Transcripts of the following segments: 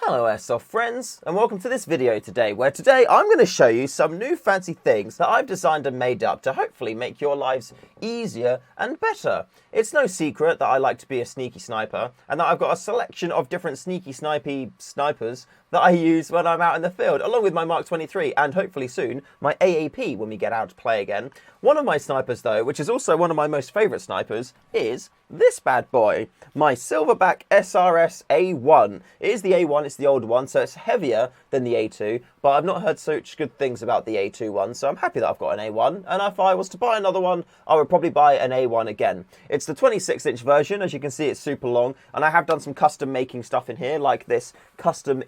Hello Airsoft friends, and welcome to this video today, where today I'm going to show you some new fancy things that I've designed and made up to hopefully make your lives easier and better. It's no secret that I like to be a sneaky sniper, and that I've got a selection of different sneaky snipers that I use when I'm out in the field, along with my Mark 23 and hopefully soon my AAP when we get out to play again. One of my snipers though, which is also one of my most favourite snipers, is this bad boy, my Silverback SRS A1. It is the A1, it's the older one, so it's heavier than the A2, but I've not heard such good things about the A2 one, so I'm happy that I've got an A1, and if I was to buy another one, I would probably buy an A1 again. It's the 26-inch version. As you can see, it's super long, and I have done some custom making stuff in here, like this custom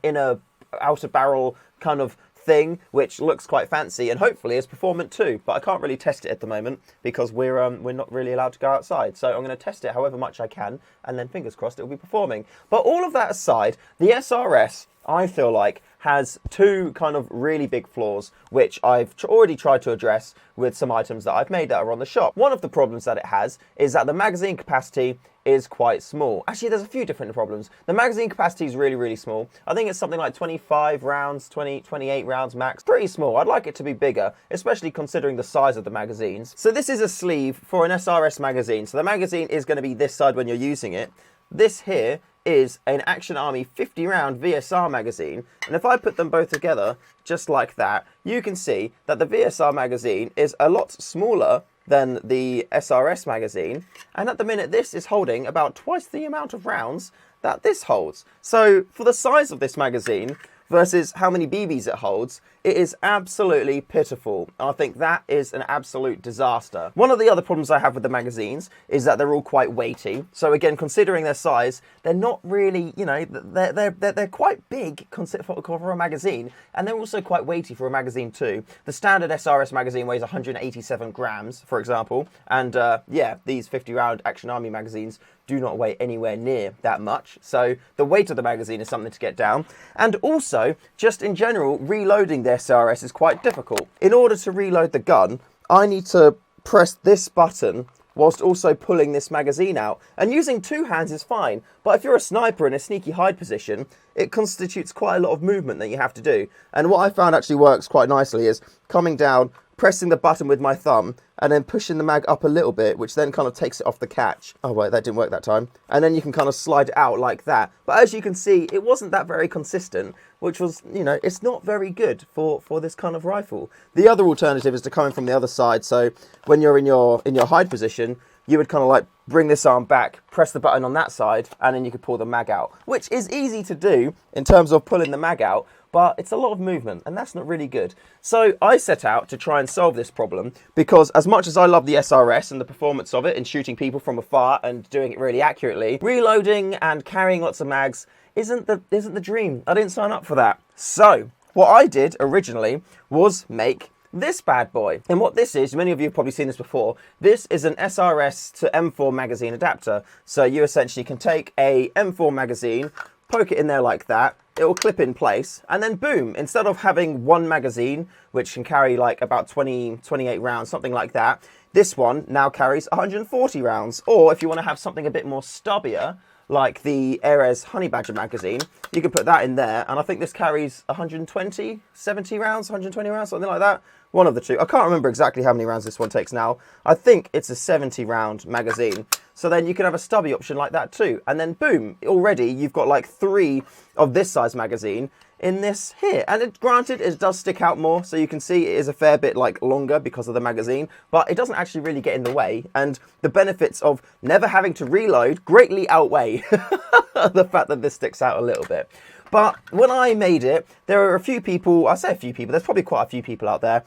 outer barrel kind of thing, which looks quite fancy and hopefully is performant too, but I can't really test it at the moment because we're not really allowed to go outside, so I'm going to test it however much I can, and then fingers crossed it'll be performing. But all of that aside, the SRS, I feel like, has two kind of really big flaws, which I've already tried to address with some items that I've made that are on the shop. One of the problems that it has is that the magazine capacity is quite small. Actually, there's a few different problems. The magazine capacity is really, really small. I think it's something like 25 rounds, 28 rounds max. Pretty small. I'd like it to be bigger, especially considering the size of the magazines. So this is a sleeve for an SRS magazine. So the magazine is going to be this side when you're using it. This here is an Action Army 50 round VSR magazine, and if I put them both together just like that, you can see that the VSR magazine is a lot smaller than the SRS magazine, and at the minute this is holding about twice the amount of rounds that this holds. So for the size of this magazine versus how many BBs it holds, it is absolutely pitiful. I think that is an absolute disaster. One of the other problems I have with the magazines is that they're all quite weighty. So again, considering their size, they're not really, you know, they're quite big for a magazine, and they're also quite weighty for a magazine too. The standard SRS magazine weighs 187 grams, for example, and yeah, these 50 round Action Army magazines do not weigh anywhere near that much. So the weight of the magazine is something to get down. And also, just in general, reloading the SRS is quite difficult. In order to reload the gun, I need to press this button whilst also pulling this magazine out. And using two hands is fine, but if you're a sniper in a sneaky hide position, it constitutes quite a lot of movement that you have to do. And what I found actually works quite nicely is coming down, pressing the button with my thumb, and then pushing the mag up a little bit, which then kind of takes it off the catch. Oh wait, that didn't work that time. And then you can kind of slide it out like that. But as you can see, it wasn't that very consistent, which was, you know, it's not very good for this kind of rifle. The other alternative is to come in from the other side. So when you're in your hide position, you would kind of like bring this arm back, press the button on that side, and then you could pull the mag out, which is easy to do in terms of pulling the mag out, but it's a lot of movement, and that's not really good. So I set out to try and solve this problem, because as much as I love the SRS and the performance of it in shooting people from afar and doing it really accurately, reloading and carrying lots of mags isn't the dream. I didn't sign up for that. So what I did originally was make this bad boy. And what this is, many of you have probably seen this before, this is an SRS to M4 magazine adapter. So you essentially can take a M4 magazine, poke it in there like that, it will clip in place, and then boom, instead of having one magazine, which can carry like about 28 rounds, something like that, this one now carries 140 rounds. Or if you want to have something a bit more stubbier, like the SRS Honey Badger magazine, you can put that in there, and I think this carries 70 rounds, 120 rounds, something like that. One of the two. I can't remember exactly how many rounds this one takes now. I think it's a 70 round magazine. So then you can have a stubby option like that too. And then boom, already you've got like 3 of this size magazine in this here. And granted, it does stick out more, so you can see it is a fair bit like longer because of the magazine, but it doesn't actually really get in the way, and the benefits of never having to reload greatly outweigh the fact that this sticks out a little bit. But when I made it, there are a few people, I say a few people, there's probably quite a few people out there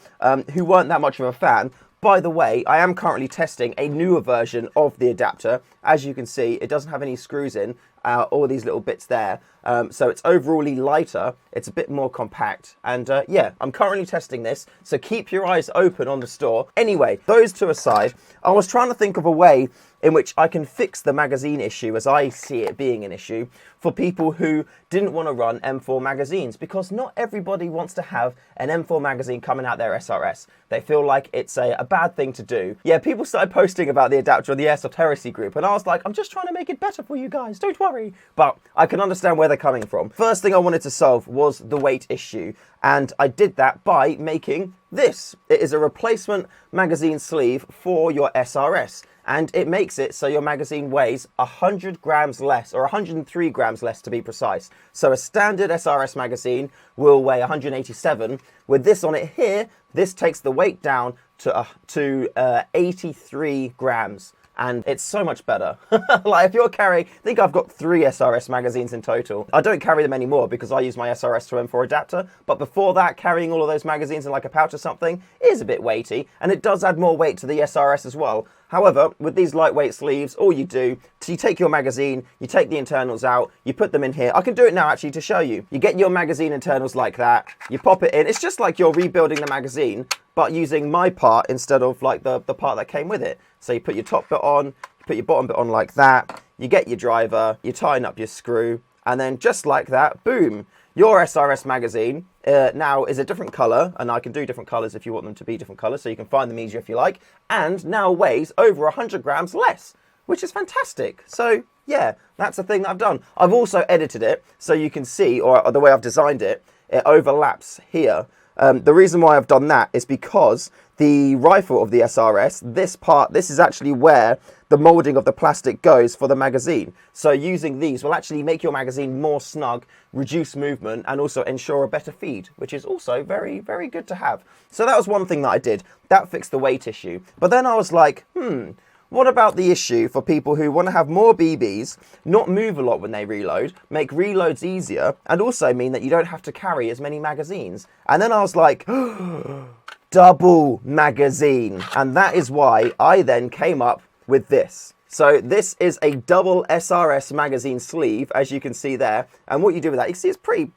who weren't that much of a fan. By the way, I am currently testing a newer version of the adapter. As you can see, it doesn't have any screws in, all these little bits there. So it's overall lighter, it's a bit more compact. And yeah, I'm currently testing this, so keep your eyes open on the store. Anyway, those two aside, I was trying to think of a way in which I can fix the magazine issue, as I see it being an issue, for people who didn't want to run M4 magazines, because not everybody wants to have an M4 magazine coming out their SRS. They feel like it's a bad thing to do. Yeah, people started posting about the adapter on the Airsoft Heresy group, and I was like, I'm just trying to make it better for you guys, don't worry. sorry. But I can understand where they're coming from. First thing I wanted to solve was the weight issue. And I did that by making this. It is a replacement magazine sleeve for your SRS. And it makes it so your magazine weighs 100 grams less, or 103 grams less to be precise. So a standard SRS magazine will weigh 187. With this on it here, this takes the weight down to 83 grams. And it's so much better. Like if you're carrying, I think I've got 3 SRS magazines in total. I don't carry them anymore because I use my SRS to M4 adapter. But before that, carrying all of those magazines in like a pouch or something is a bit weighty. And it does add more weight to the SRS as well. However, with these lightweight sleeves, all you do, you take your magazine, you take the internals out, you put them in here. I can do it now actually to show you. You get your magazine internals like that, you pop it in. It's just like you're rebuilding the magazine, but using my part instead of like the part that came with it. So you put your top bit on, you put your bottom bit on like that, you get your driver, you tighten up your screw, and then just like that, boom, your SRS magazine now is a different color, and I can do different colors if you want them to be different colors, so you can find them easier if you like, and now weighs over 100 grams less, which is fantastic. So yeah, that's the thing that I've done. I've also edited it so you can see, or the way I've designed it, it overlaps here. The reason why I've done that is because the rifle of the SRS, this is actually where the molding of the plastic goes for the magazine. So using these will actually make your magazine more snug, reduce movement, and also ensure a better feed, which is also very, very good to have. So that was one thing that I did. That fixed the weight issue. But then I was like, what about the issue for people who want to have more BBs, not move a lot when they reload, make reloads easier, and also mean that you don't have to carry as many magazines? And then I was like, double magazine. And that is why I then came up with this. So this is a double SRS magazine sleeve, as you can see there. And what you do with that, you see it's pretty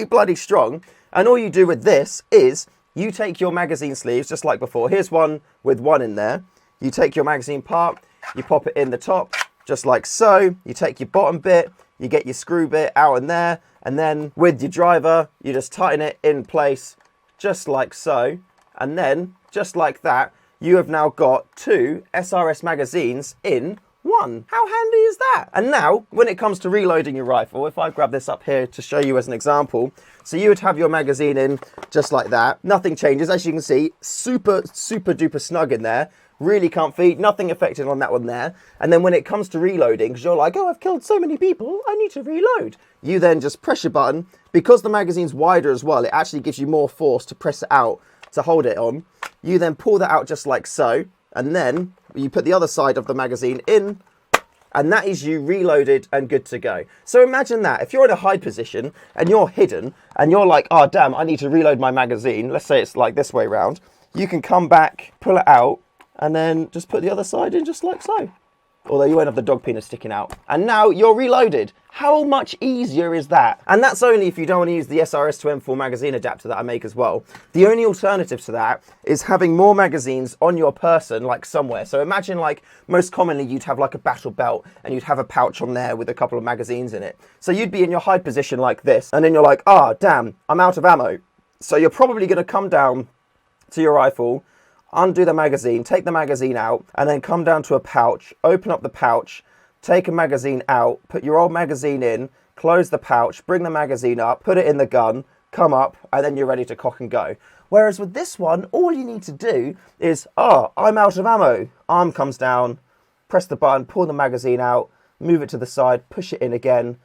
bloody strong. And all you do with this is you take your magazine sleeves, just like before. Here's one with one in there. You take your magazine part, you pop it in the top, just like so. You take your bottom bit, you get your screw bit out in there, and then with your driver, you just tighten it in place, just like so. And then, just like that, you have now got 2 SRS magazines in one. How handy is that? And now, when it comes to reloading your rifle, if I grab this up here to show you as an example, so you would have your magazine in just like that. Nothing changes, as you can see, super duper snug in there. Really comfy, nothing affected on that one there. And then when it comes to reloading, because you're like, oh, I've killed so many people, I need to reload. You then just press your button. Because the magazine's wider as well, it actually gives you more force to press it out, to hold it on. You then pull that out just like so. And then you put the other side of the magazine in, and that is you reloaded and good to go. So imagine that, if you're in a hide position and you're hidden and you're like, oh damn, I need to reload my magazine. Let's say it's like this way round. You can come back, pull it out, and then just put the other side in just like so. Although you won't have the dog penis sticking out. And now you're reloaded. How much easier is that? And that's only if you don't want to use the SRS to M4 magazine adapter that I make as well. The only alternative to that is having more magazines on your person, like somewhere. So imagine like most commonly you'd have like a battle belt and you'd have a pouch on there with a couple of magazines in it. So you'd be in your hide position like this, and then you're like, ah, damn, I'm out of ammo. So you're probably going to come down to your rifle, undo the magazine, take the magazine out, and then come down to a pouch, open up the pouch, take a magazine out, put your old magazine in, close the pouch, bring the magazine up, put it in the gun, come up, and then you're ready to cock and go. Whereas with this one, all you need to do is, oh, I'm out of ammo. Arm comes down, press the button, pull the magazine out, move it to the side, push it in again,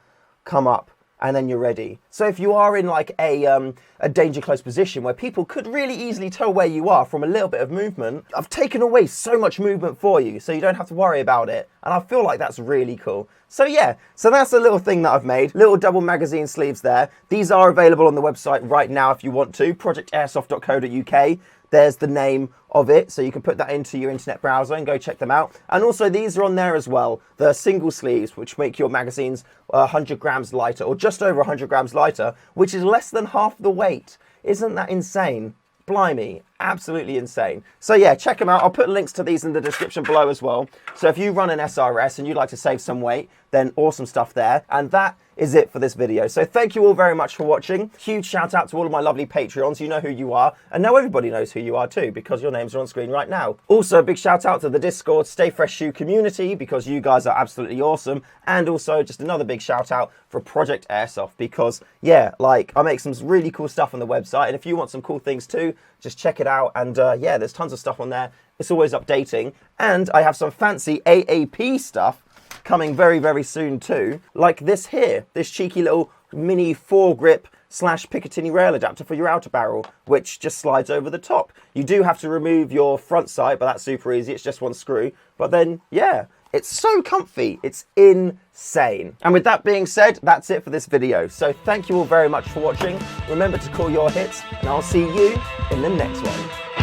come up, and then you're ready. So if you are in like a danger close position where people could really easily tell where you are from a little bit of movement, I've taken away so much movement for you, so you don't have to worry about it. And I feel like that's really cool. So yeah, so that's a little thing that I've made. Little double magazine sleeves there. These are available on the website right now if you want to, projectairsoft.co.uk. There's the name of it, so you can put that into your internet browser and go check them out. And also these are on there as well, the single sleeves, which make your magazines 100 grams lighter, or just over 100 grams lighter, which is less than half the weight. Isn't that insane? Blimey. absolutely insane. So yeah, check them out. I'll put links to these in the description below as well. So if you run an SRS and you'd like to save some weight, then awesome stuff there. And that is it for this video. So thank you all very much for watching. Huge shout out to all of my lovely Patreons. You know who you are, and now everybody knows who you are too, because your names are on screen right now. Also a big shout out to the Discord StayFreshShoe community, because you guys are absolutely awesome. And also just another big shout out for Project Airsoft, because yeah, like I make some really cool stuff on the website, and if you want some cool things too, just check it out. And yeah, there's tons of stuff on there. It's always updating, and I have some fancy AAP stuff coming very, very soon too, like this here, this cheeky little mini foregrip / Picatinny rail adapter for your outer barrel, which just slides over the top. You do have to remove your front sight, but that's super easy. It's just one screw. But then, yeah, it's so comfy. It's insane. And with that being said, that's it for this video. So thank you all very much for watching. Remember to call your hits, and I'll see you in the next one.